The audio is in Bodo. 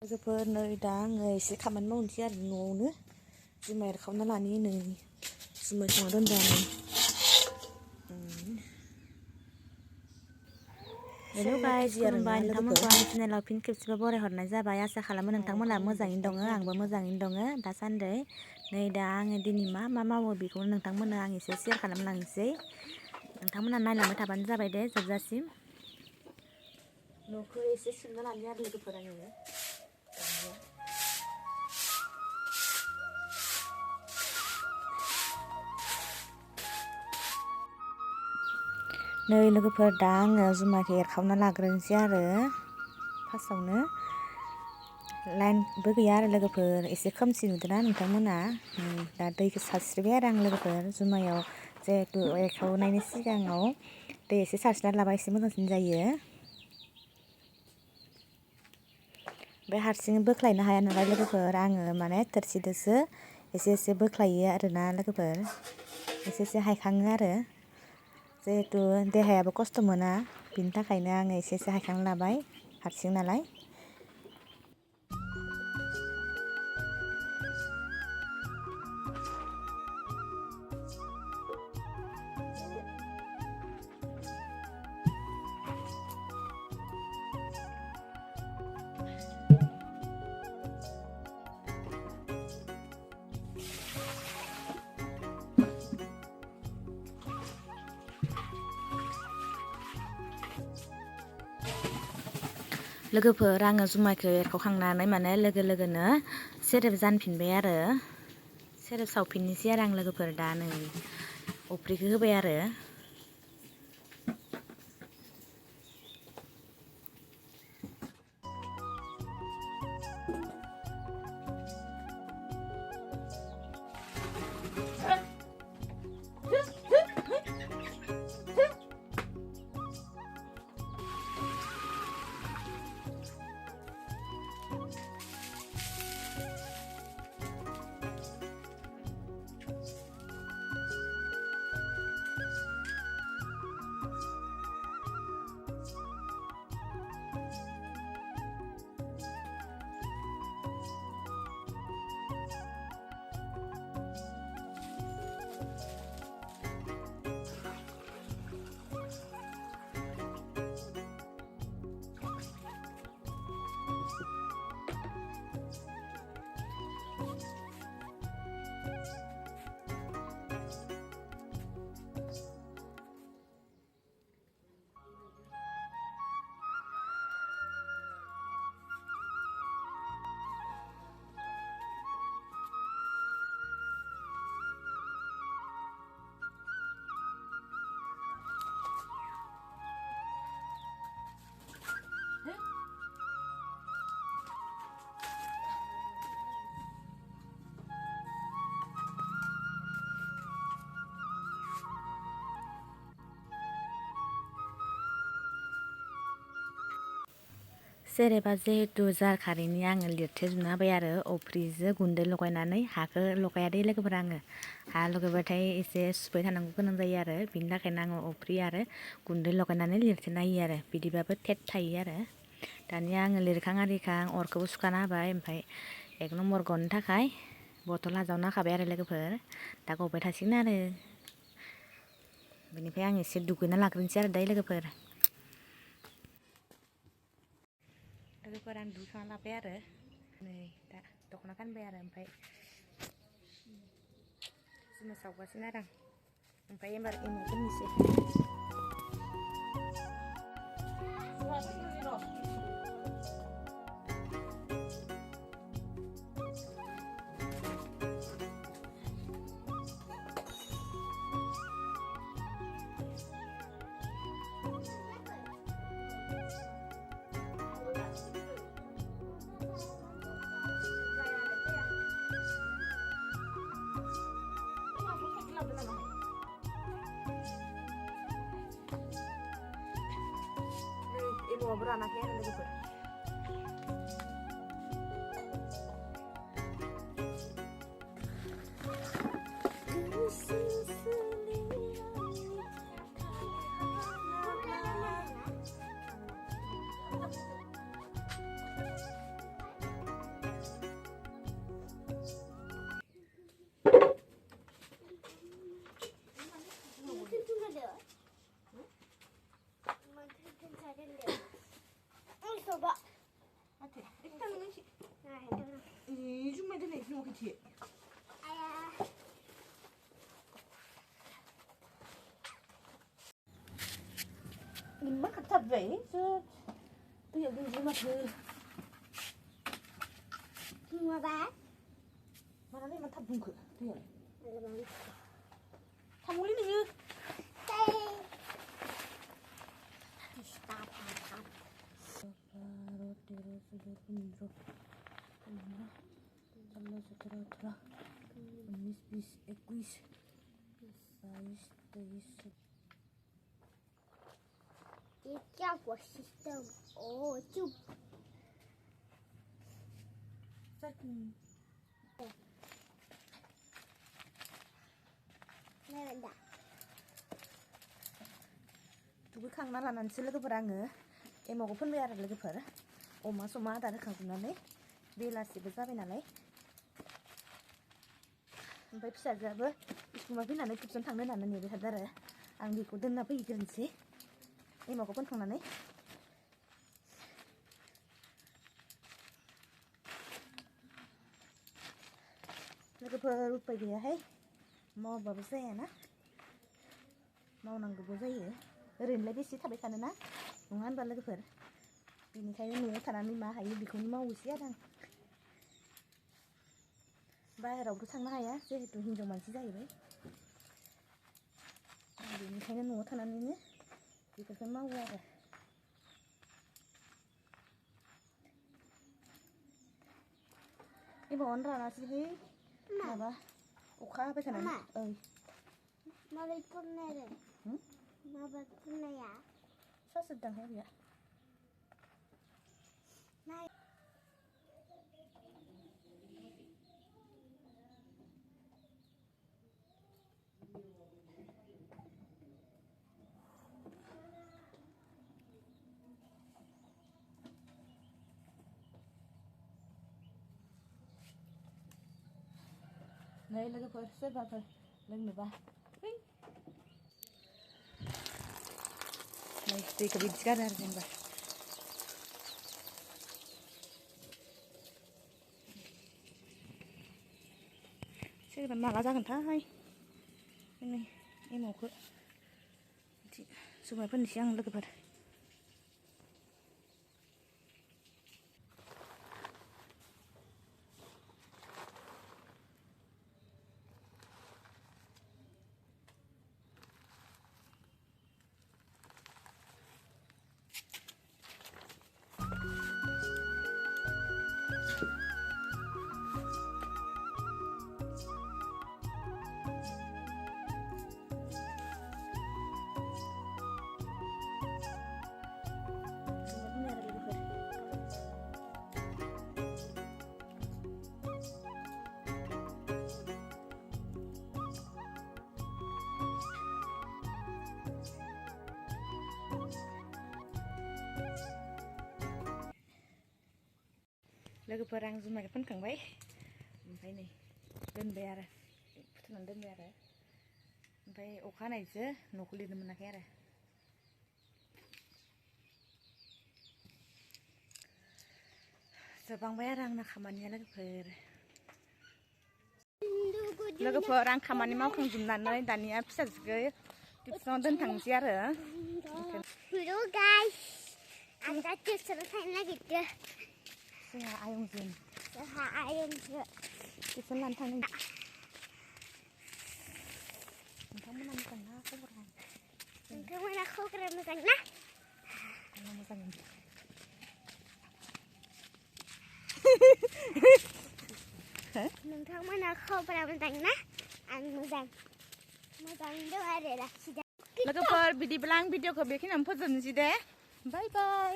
लोगोफोर नै दा आङो एसे खामानि मावनोसै आरो न'आवनो जुमाय खावना लानि नै जुमाय संना दोनदों हेलौ गाइस खुलुमबाय नोंथांमोनखौ आंनि चेनेलाव फिन खेबसेबाव बरायहरनाय जाबाय आसा खालामो नोंथांमोनहा मोजाङैनो दङ आंबो मोजाङैनो दङ दासान्दि नै दा आङो दिनै मा मावो बेखौनो नोंथांमोननो आं एसे शेयार खालामलांनोसै नोंथांमोनहा नायलांबाय थाबानो जाबाय दे जोबजासिम न'खौ एसे सिबना लानि आरो लोगोफोर आङो नै लोगोफोर दा आङो जुमायखौ एरखावना लाग्रोनोसै आरो फार्स्टआवनो लाइनबो गैया आरो लोगोफोर एसे खोमसि नुदोंना नोंथांमोना दा दैखौ सारस्रिबाय आरो आं लोगोफोर जुमायाव जिहेथु एरखावनायनि सिगाङाव दै एसे सारस्रिना लाबा एसे मोजांसिन जायो बे हारसिं बोख्लायनो हाया नालाय लोगोफोर आङो माने थोरसिदोसो एसे बोख्लायो आरोना लोगोफोर एसे हायखाङो आरो जिहेथु देहायाबो खस्थ' मोना बिनि थाखायनो आङो एसे हायखांना लाबाय हारसिं नालाय लोगोफोर आङो जुमायखौ एरखावखांनानै माने लोगोनो सेरेब जानफिनबाय आरो सेरेब सावफिननोसै आरो आं लोगोफोर दा नै अफ्रिखौ होबाय आरो सेरेबा जिहेतु जार खारैनि आङो लिरथेजोबना होबाय आरो अफ्रिजों गुन्दै लगायनानै हाखौ लगायादै लोगोफोर आङो हा लगायबाथाय एसे सुबाय थानांगौ गोनां जायो आरो बिनि थाखायनो आङो अफ्रि आरो गुन्दै लगायनानै लिरथेना होयो आरो बिदिबाबो टेट थायो आरो दानिया आङो लिरखां आरिखां अरखौबो सुखाना होबाय ओमफ्राय एक नम्बर गनो थाखाय बथल आजावना होखाबाय आरो लोगोफोर दा गबाय थासिगोन आरो बेनिफ्राय आं एसे दुगैना लाग्रोनोसै आरो दायो लोगोफोर आं दुगैखांना लाबाय आरो नै दा दख'ना गानबाय आरो ओमफ्राय जुमाय सावगासिनो आरो आं ओमफ्राय एबार एमाव फोननोसै एमावाबो रानाखै आरो लोगोफोर जुमाय दोननाय नुवाखै मा खाथाबबाय दैयाव दैजों माथो नुवाबा मानानै मा थाब बुंखो दैयाव थांगौलै नोङो क्या वो सिस्टम ओ चुप नैलाइदव दुगैखांना लानानैसो लोगोफोर आङो एमावखौ फोनबाय आरो लोगोफोर अमा समा आदार होखांजोबनानै बेलासिबो जाबाय नालाय ओमफ्राय फिसाजोआबो स्कुलाव फैनानै टिउसन थांनो होननानै नेबाय थादों आरो आं बेखौ दोनना फैग्रोनोसै एमावखौ फोनखांनानै लोगोफोर उपाय गैयाहाय मावाबाबो जायाना मावनांगौबो जायो ओरैनोलाय बेसे थाबाय थानो ना नङा होनबा लोगोफोर बेनिखायनो न'आव थानानै मा हायो बेखौनो मावोसै आरो आं बाहेरावबो थांनो हाया जिहेतु हिनजाव मानसि जाहैबाय बेनिखायनो न'आव थानानैनो बेफोरखौ मावो आरो एमावानो रानासैहाय माबा अखा हाबाय थानानै माबोरै फुननाय आरो माबोरै फुननाया सासोरदांहाय गैया नै लोगोफोर सोरबाफोर लोंनोबा नै दैखौ बिदि गारो आरो जेनेबा सोरबा माला जागोनथाय नै एमावखौ बिदि जुमाय फोननोसै आं लोगोफोर लोगोफोर आं जुमायखौ फोनखांबाय ओमफ्राय नै दोनबाय आरो फुथुनानै दोनबाय आरो ओमफ्राय अखा हानायसो न'खौ लिरनो मोनाखै आरो जोबहांबाय आरो आंना खामानिया लोगोफोर आं खामानि मावखांजोबनानै दानिया फिसाजोखौ टिउसनाव दोनथांसै आरो हेलो गाइस आं दा टिउसनाव थांनो नागिरदों जोंहा आयंजों टिउसन लानो थांनो नोंथांमोना मोजां ना खबरा नोंथांमोना खबरा मोजां ना आंना मोजां नोंथांमोना खबरा मोजां ना आं मोजां दं आरो लाखिदों लोगोफोर बिदिब्ला आं भिडिअखौ बेखिनियावनो फोजोबनोसै दे बाय बाय